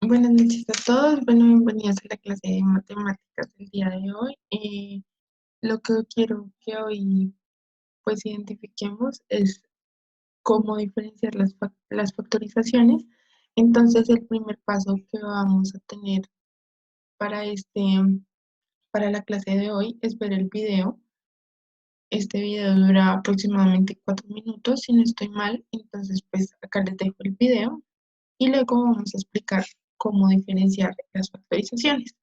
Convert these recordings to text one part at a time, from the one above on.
Buenas noches a todos. Bueno, bienvenidos a la clase de matemáticas del día de hoy. Lo que quiero que hoy pues identifiquemos es cómo diferenciar las factorizaciones. Entonces, el primer paso que vamos a tener para para la clase de hoy es ver el video. Este video dura aproximadamente 4 minutos, si no estoy mal. Entonces, pues acá les dejo el video y luego vamos a explicar cómo diferenciar las factorizaciones.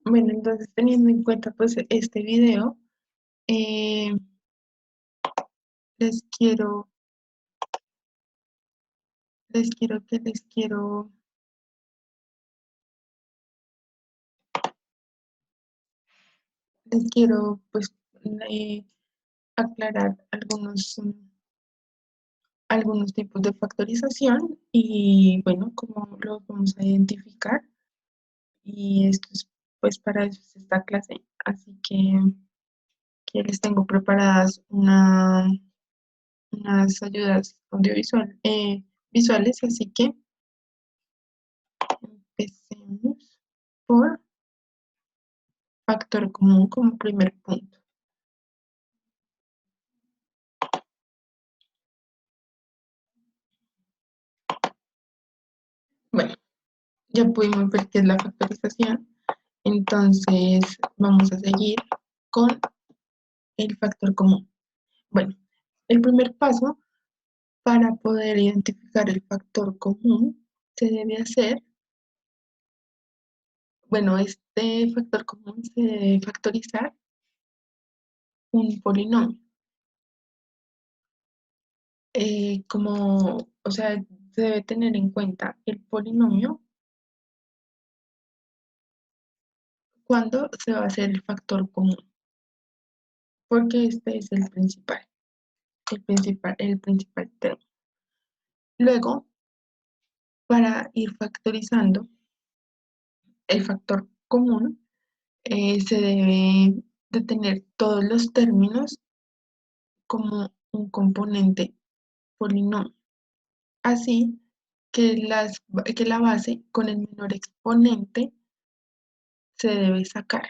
Bueno, entonces teniendo en cuenta pues este video, eh, les quiero, les quiero que les quiero, les quiero pues eh, aclarar algunos tipos de factorización y bueno, cómo los vamos a identificar. Y esto es pues para eso es esta clase. Así que les tengo preparadas unas ayudas visuales, así que empecemos por factor común como primer punto. Bueno, ya pudimos ver qué es la factorización, entonces vamos a seguir con el factor común. Bueno, el primer paso para poder identificar el factor común se debe hacer Bueno, este factor común se debe factorizar un polinomio. O sea, se debe tener en cuenta el polinomio cuando se va a hacer el factor común, porque este es el principal término. Luego, para ir factorizando el factor común, se debe de tener todos los términos como un componente polinomio. Así que la base con el menor exponente se debe sacar.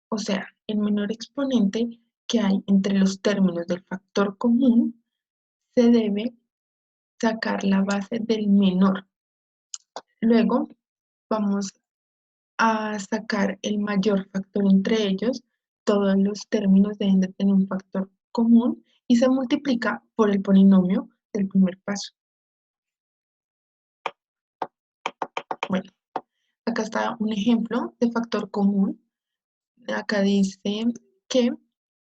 O sea, el menor exponente que hay entre los términos del factor común se debe sacar la base del menor. Luego vamos a sacar el mayor factor entre ellos. Todos los términos deben de tener un factor común y se multiplica por el polinomio del primer paso. Bueno, acá está un ejemplo de factor común. Acá dice que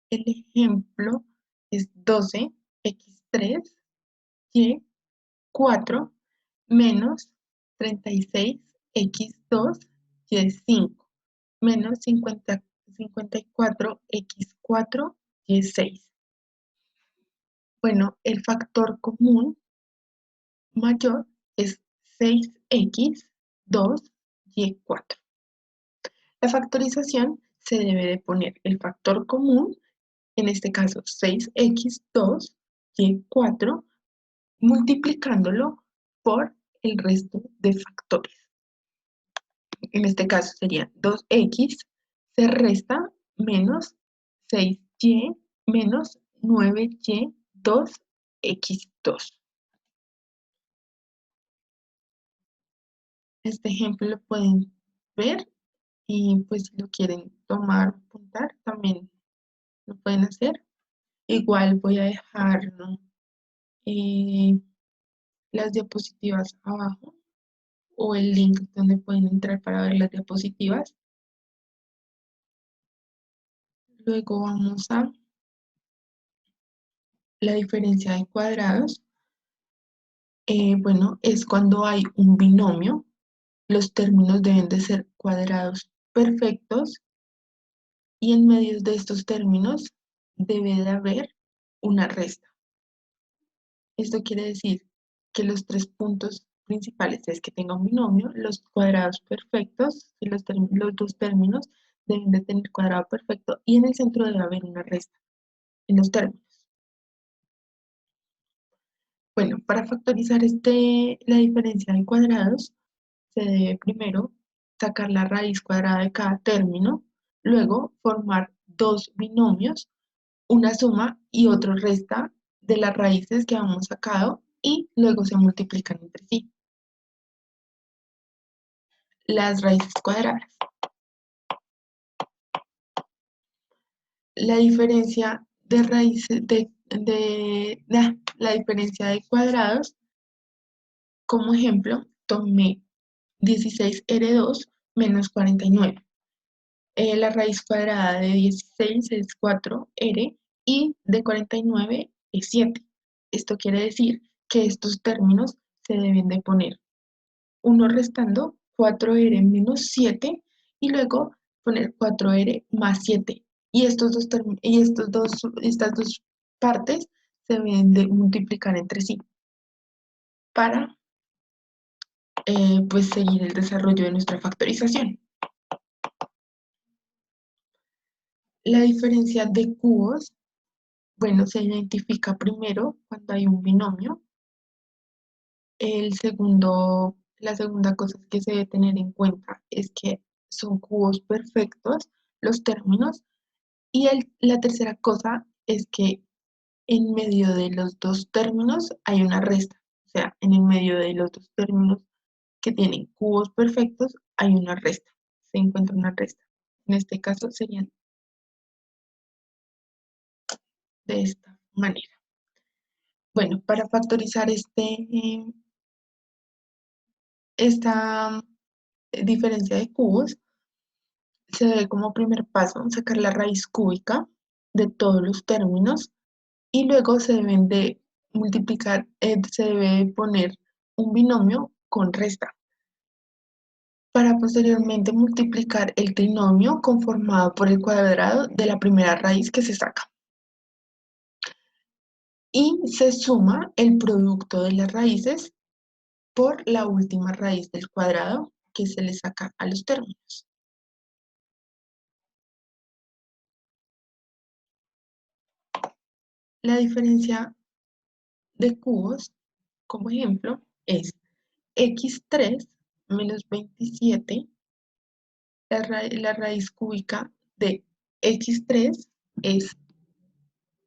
el ejemplo es 12x3 y 4 menos 36x2 y es 5 menos 54x4 y es 6. Bueno, el factor común mayor es 6x2 y 4. La factorización se debe de poner el factor común, en este caso 6x2 y 4, multiplicándolo por el resto de factores. En este caso sería 2x se resta menos 6y menos 9y 2x2. Este ejemplo lo pueden ver y pues si lo quieren tomar, apuntar, también lo pueden hacer. Igual voy a dejar, ¿no?, las diapositivas abajo o el link donde pueden entrar para ver las diapositivas. Luego vamos a la diferencia de cuadrados. Bueno, es cuando hay un binomio, los términos deben de ser cuadrados perfectos y en medio de estos términos debe de haber una resta. Esto quiere decir que los tres puntos principales es que tenga un binomio, los cuadrados perfectos y los dos términos deben de tener cuadrado perfecto y en el centro debe haber una resta en los términos. Bueno, para factorizar la diferencia de cuadrados, se debe primero sacar la raíz cuadrada de cada término, luego formar dos binomios, una suma y otro resta de las raíces que hemos sacado y luego se multiplican entre sí. Las raíces cuadradas. La diferencia de raíces la diferencia de cuadrados, como ejemplo, tomé 16R2 menos 49. La raíz cuadrada de 16 es 4R y de 49 es 7. Esto quiere decir que estos términos se deben de poner uno restando 4R menos 7 y luego poner 4R más 7. Y estas dos partes se deben de multiplicar entre sí para pues seguir el desarrollo de nuestra factorización. La diferencia de cubos, bueno, se identifica primero cuando hay un binomio. La segunda cosa que se debe tener en cuenta es que son cubos perfectos los términos. Y la tercera cosa es que en medio de los dos términos hay una resta. O sea, en el medio de los dos términos que tienen cubos perfectos hay una resta. Se encuentra una resta. En este caso serían de esta manera. Bueno, para factorizar esta diferencia de cubos, se debe como primer paso sacar la raíz cúbica de todos los términos y luego se deben de multiplicar, se debe poner un binomio con resta para posteriormente multiplicar el trinomio conformado por el cuadrado de la primera raíz que se saca. Y se suma el producto de las raíces por la última raíz del cuadrado que se le saca a los términos. La diferencia de cubos, como ejemplo, es x3 menos 27, la raíz cúbica de x3 es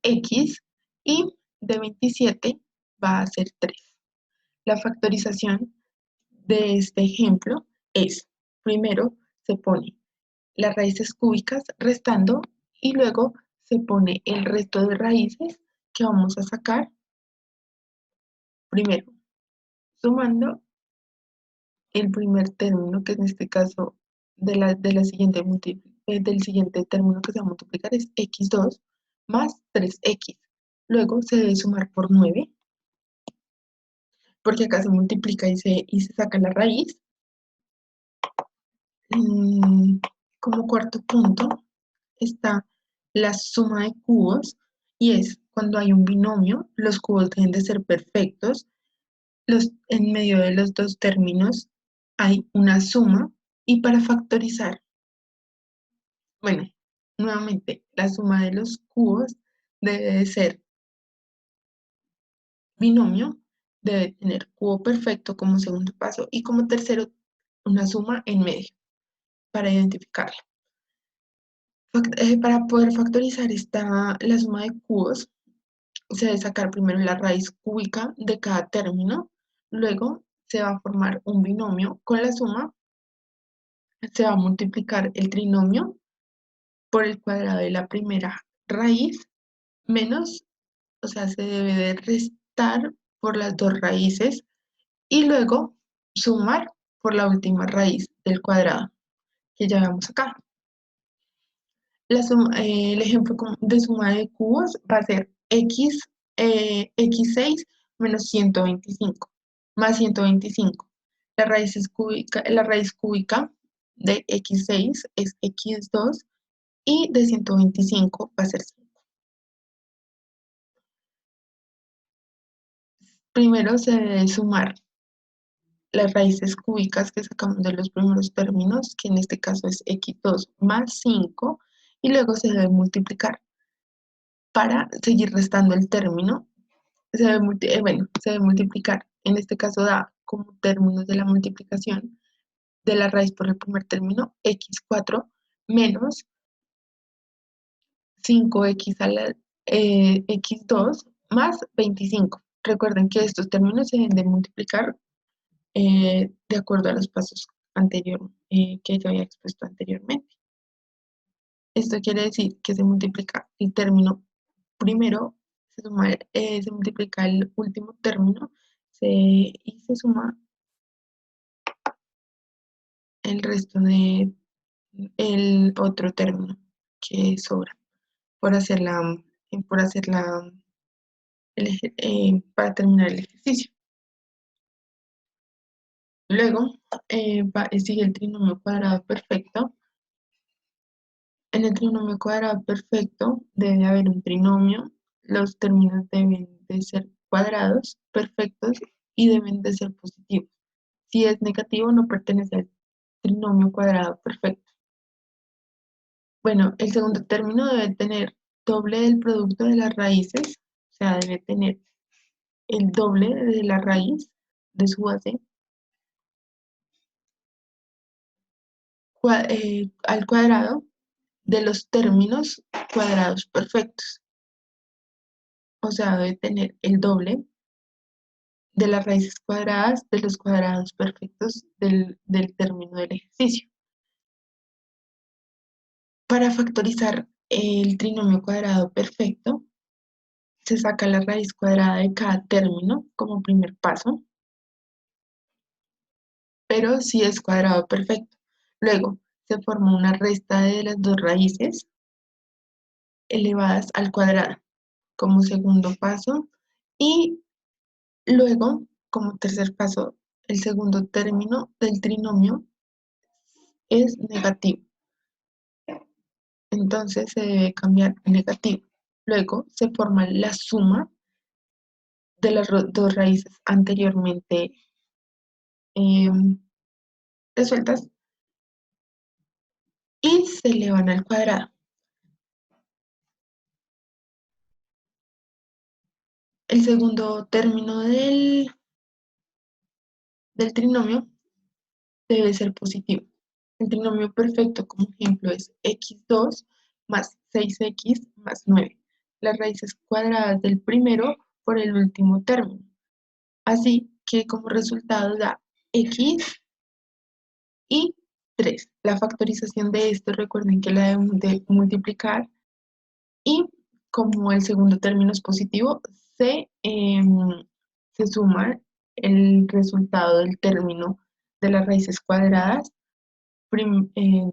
x y de 27 va a ser 3. La factorización de este ejemplo es, primero se pone las raíces cúbicas restando y luego se pone el resto de raíces que vamos a sacar, primero sumando el primer término, que en este caso del siguiente término que se va a multiplicar es x2 más 3x. Luego se debe sumar por 9, porque acá se multiplica y se saca la raíz. Como cuarto punto está la suma de cubos, y es cuando hay un binomio, los cubos deben de ser perfectos. En medio de los dos términos hay una suma, y para factorizar, bueno, nuevamente, la suma de los cubos debe de ser binomio, debe tener cubo perfecto como segundo paso, y como tercero, una suma en medio para identificarla. Para poder factorizar la suma de cubos, se debe sacar primero la raíz cúbica de cada término, luego se va a formar un binomio con la suma, se va a multiplicar el trinomio por el cuadrado de la primera raíz, menos, o sea, se debe de restar por las dos raíces y luego sumar por la última raíz del cuadrado que ya vemos acá. El ejemplo de suma de cubos va a ser x6 menos 125 más 125. La raíz cúbica de x6 es x2 y de 125 va a ser 5. Primero se debe sumar las raíces cúbicas que sacamos de los primeros términos, que en este caso es x2 más 5, y luego se debe multiplicar. Para seguir restando el término, se debe multiplicar. En este caso da como términos de la multiplicación de la raíz por el primer término, x4 menos 5x a la x2 más 25. Recuerden que estos términos se deben de multiplicar de acuerdo a los pasos que yo había expuesto anteriormente. Esto quiere decir que se multiplica el término primero, se multiplica el último término y se suma el resto el otro término que sobra por hacer para terminar el ejercicio. Luego sigue el trinomio cuadrado perfecto. En el trinomio cuadrado perfecto debe haber un trinomio, los términos deben de ser cuadrados, perfectos y deben de ser positivos. Si es negativo, no pertenece al trinomio cuadrado perfecto. Bueno, el segundo término debe tener doble del producto de las raíces, o sea, debe tener el doble de la raíz de su base al cuadrado de los términos cuadrados perfectos. O sea, debe tener el doble de las raíces cuadradas de los cuadrados perfectos del término del ejercicio. Para factorizar el trinomio cuadrado perfecto, se saca la raíz cuadrada de cada término como primer paso, pero si es cuadrado perfecto. Luego, se forma una resta de las dos raíces elevadas al cuadrado como segundo paso y luego, como tercer paso, el segundo término del trinomio es negativo. Entonces se debe cambiar a negativo. Luego se forma la suma de las dos raíces anteriormente em, resueltas y se elevan al cuadrado. El segundo término del trinomio debe ser positivo. El trinomio perfecto, como ejemplo, es x2 más 6x más 9. Las raíces cuadradas del primero por el último término. Así que como resultado da x y 3. La factorización de esto, recuerden que la debemos de multiplicar y como el segundo término es positivo, se suma el resultado del término de las raíces cuadradas prim- eh,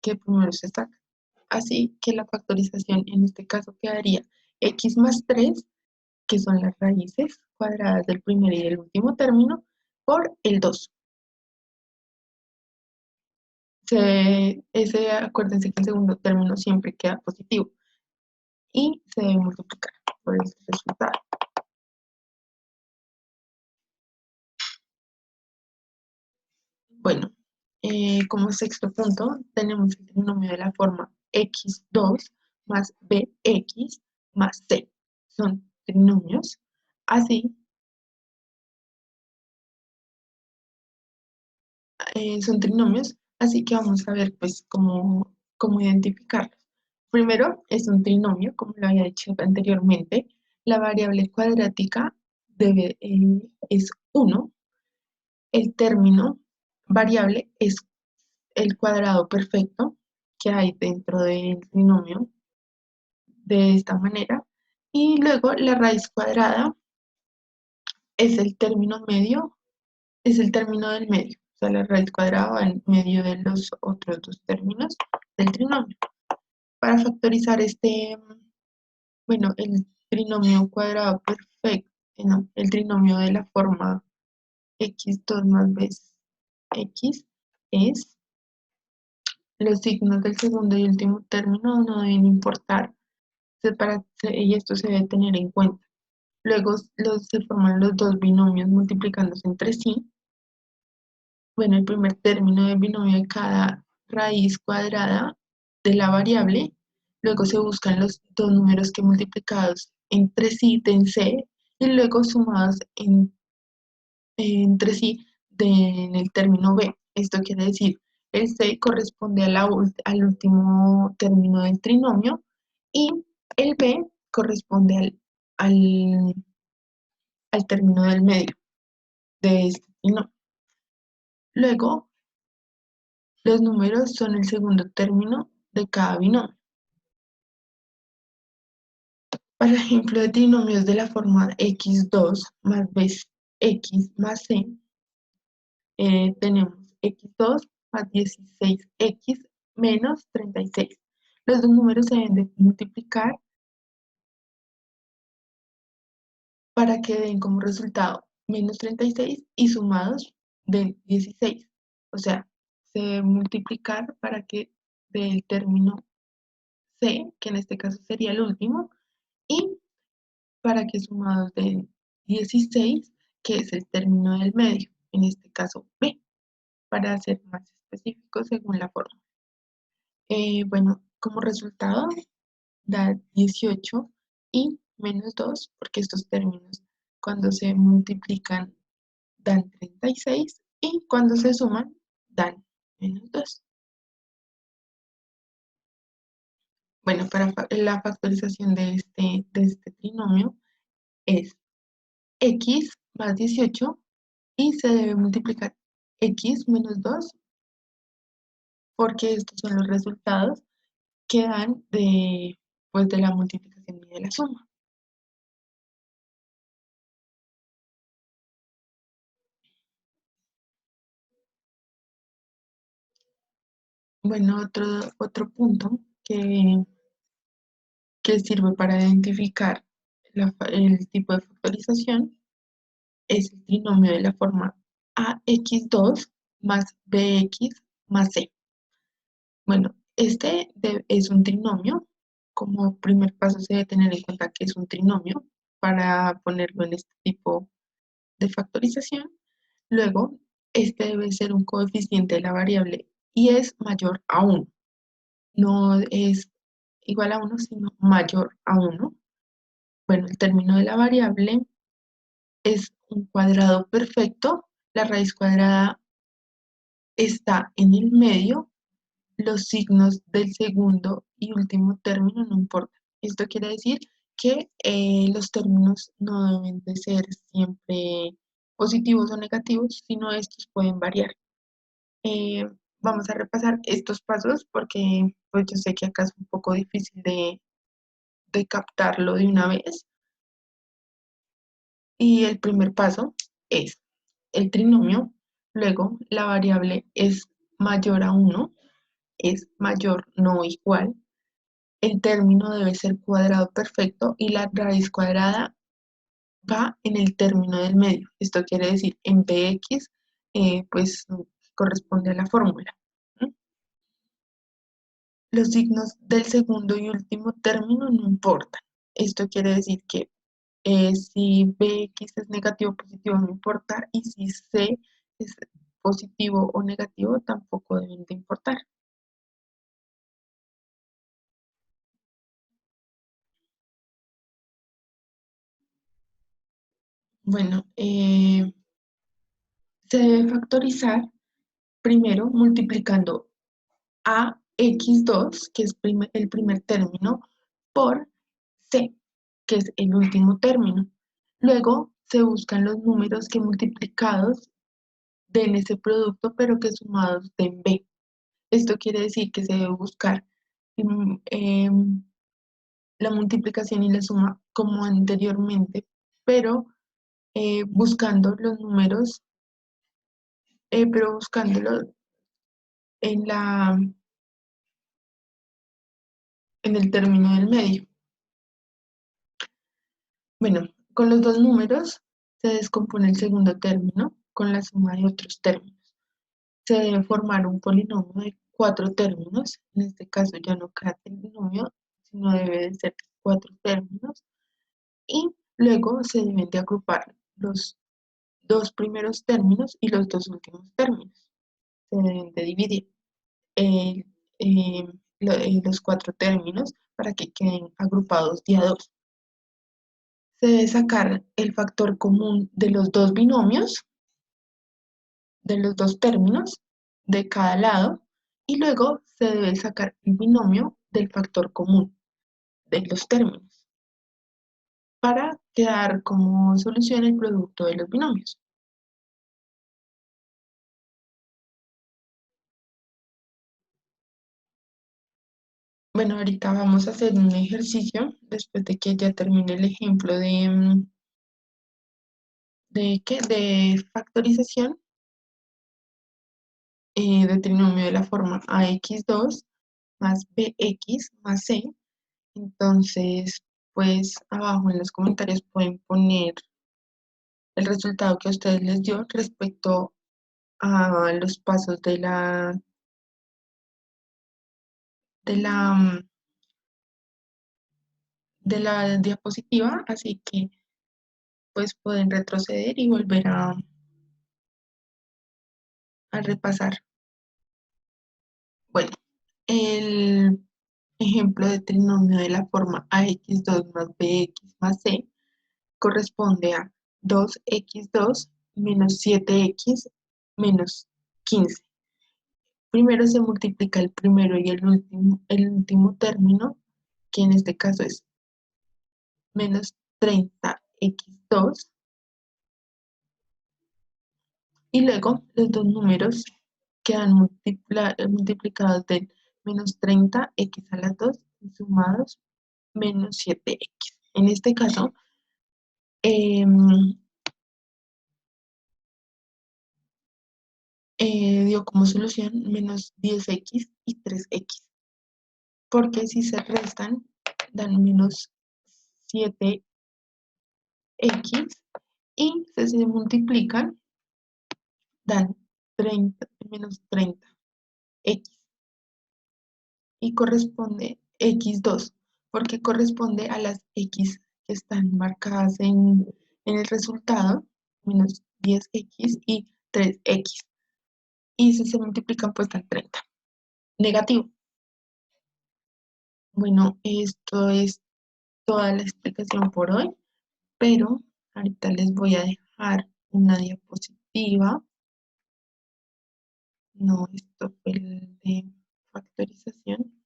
que primero se saca. Así que la factorización en este caso quedaría x más 3, que son las raíces cuadradas del primer y del último término, por el 2. Acuérdense que el segundo término siempre queda positivo y se debe multiplicar por este resultado. Bueno, como sexto punto tenemos el trinomio de la forma x2 más bx más c. Son trinomios. Así, son trinomios, así que vamos a ver pues cómo identificarlos. Primero es un trinomio, como lo había dicho anteriormente. La variable cuadrática es 1. El término variable es el cuadrado perfecto que hay dentro del trinomio de esta manera. Y luego la raíz cuadrada es el término medio, es el término del medio. O sea, la raíz cuadrada va en medio de los otros dos términos del trinomio. Para factorizar bueno, el trinomio cuadrado perfecto, no, el trinomio de la forma x2 más bx es los signos del segundo y último término no deben importar y esto se debe tener en cuenta. Luego se forman los dos binomios multiplicándose entre sí. Bueno, el primer término del binomio de cada raíz cuadrada de la variable. Luego se buscan los dos números que multiplicados entre sí den c y luego sumados entre sí en el término b. Esto quiere decir, el c corresponde al último término del trinomio y el b corresponde al, al término del medio de este trinomio. Luego, los números son el segundo término de cada binomio. Para ejemplo de trinomios de la forma x2 más bx más c, tenemos x2 más 16x menos 36. Los dos números se deben de multiplicar para que den como resultado menos 36 y sumados den 16. O sea, se debe multiplicar para que dé el término c, que en este caso sería el último, y para que sumados den 16, que es el término del medio, en este caso b, para ser más específico según la forma. Bueno, como resultado da 18 y menos 2, porque estos términos cuando se multiplican dan 36 y cuando se suman dan menos 2. Bueno, para la factorización de este trinomio es x más 18 y se debe multiplicar x menos 2 porque estos son los resultados que dan pues, de la multiplicación y de la suma. Bueno, otro punto que sirve para identificar el tipo de factorización es el trinomio de la forma ax2 más bx más c. Bueno, es un trinomio. Como primer paso se debe tener en cuenta que es un trinomio para ponerlo en este tipo de factorización. Luego, este debe ser un coeficiente de la variable y es mayor a 1. No es igual a 1, sino mayor a 1. Bueno, el término de la variable es un cuadrado perfecto. La raíz cuadrada está en el medio. Los signos del segundo y último término no importan. Esto quiere decir que los términos no deben de ser siempre positivos o negativos, sino estos pueden variar. Eh, Vamos a repasar estos pasos porque pues yo sé que acá es un poco difícil de captarlo de una vez. Y el primer paso es el trinomio, luego la variable es mayor a 1, es mayor no igual, el término debe ser cuadrado perfecto y la raíz cuadrada va en el término del medio. Esto quiere decir en Px, pues corresponde a la fórmula. ¿Mm? Los signos del segundo y último término no importan. Esto quiere decir que si Bx es negativo o positivo no importa y si C es positivo o negativo tampoco deben de importar. Bueno, se debe factorizar primero multiplicando a x2, que es el primer término, por c, que es el último término. Luego se buscan los números que multiplicados den ese producto, pero que sumados den b. Esto quiere decir que se debe buscar la multiplicación y la suma como anteriormente, pero buscando los números, pero buscándolos en en el término del medio. Bueno, con los dos números se descompone el segundo término con la suma de otros términos. Se debe formar un polinomio de cuatro términos. En este caso ya no cada trinomio, sino debe de ser cuatro términos. Y luego se deben de agrupar los dos primeros términos y los dos últimos términos. Se deben de dividir eh, eh, los cuatro términos para que queden agrupados día a dos. Se debe sacar el factor común de los dos binomios, de los dos términos de cada lado, y luego se debe sacar el binomio del factor común de los términos para quedar como solución el producto de los binomios. Bueno, ahorita vamos a hacer un ejercicio después de que ya termine el ejemplo de factorización de trinomio de la forma ax2 más bx más c. Entonces, pues abajo en los comentarios pueden poner el resultado que a ustedes les dio respecto a los pasos de la, de la diapositiva, así que pues pueden retroceder y volver a repasar. Bueno, el ejemplo de trinomio de la forma ax2 más bx más c corresponde a 2x2 menos 7x menos 15. Primero se multiplica el primero y el último término, que en este caso es menos 30x2, y luego los dos números quedan multiplicados del menos 30x a la 2 y sumados menos 7x. En este caso, em, dio como solución menos 10x y 3x, porque si se restan dan menos 7x y si se multiplican dan 30, menos 30x y corresponde x2, porque corresponde a las x que están marcadas en el resultado, menos 10x y 3x. Y si se multiplican, pues dan 30. Negativo. Bueno, esto es toda la explicación por hoy, pero ahorita les voy a dejar una diapositiva. No, esto fue el de factorización.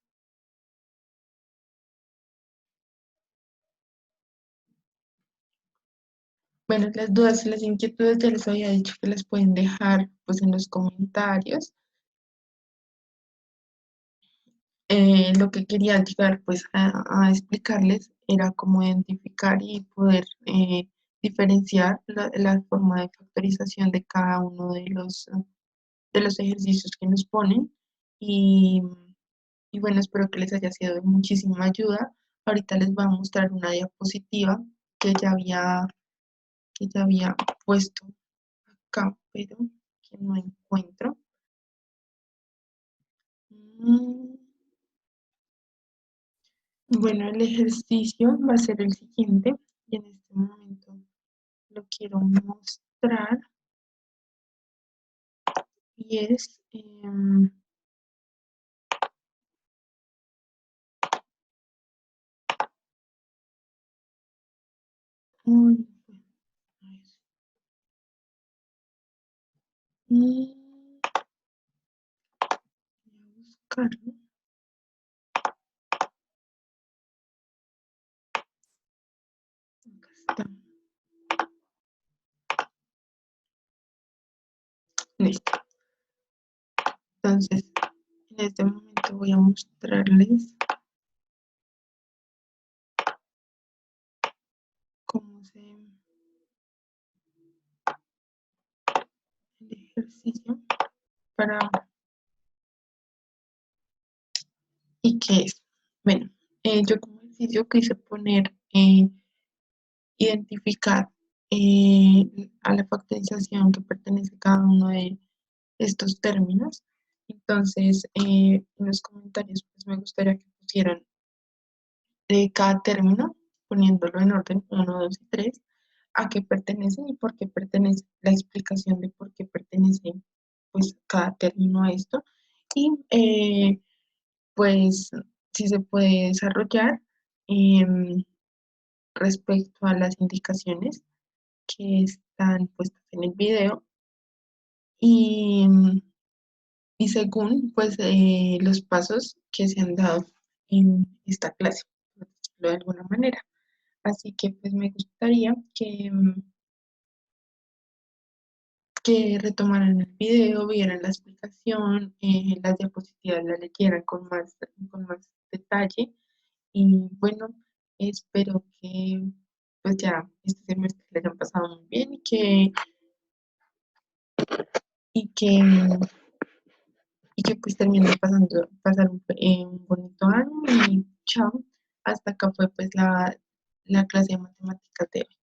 Bueno, las dudas y las inquietudes ya les había dicho que las pueden dejar pues en los comentarios. Lo que quería llegar pues a explicarles era cómo identificar y poder diferenciar la forma de factorización de cada uno de los ejercicios que nos ponen. Y, y bueno, espero que les haya sido de muchísima ayuda. Ahorita les voy a mostrar una diapositiva que que ya había puesto acá, pero que no encuentro. Mm, Bueno, el ejercicio va a ser el siguiente y en este momento lo quiero mostrar y es, uy, a ver, voy a buscarlo. Acá está. Listo. Entonces, en este momento voy a mostrarles cómo se el ejercicio para y qué es. Bueno, yo como ejercicio quise poner identificar a la factorización que pertenece cada uno de estos términos. Entonces, en los comentarios, pues me gustaría que pusieran de cada término, poniéndolo en orden uno 2 y 3 a qué pertenece y por qué pertenece, la explicación de por qué pertenece pues cada término a esto. Y pues si se puede desarrollar em, respecto a las indicaciones que están puestas en el video y, y según pues los pasos que se han dado en esta clase, por decirlo de alguna manera. Así que pues me gustaría que retomaran el video, vieran la explicación, las diapositivas las leyeran con más detalle y bueno, espero que pues ya este semestre les hayan pasado muy bien y que y que pues terminen pasar un bonito año y chao. Hasta acá fue pues la clase de matemáticas de hoy.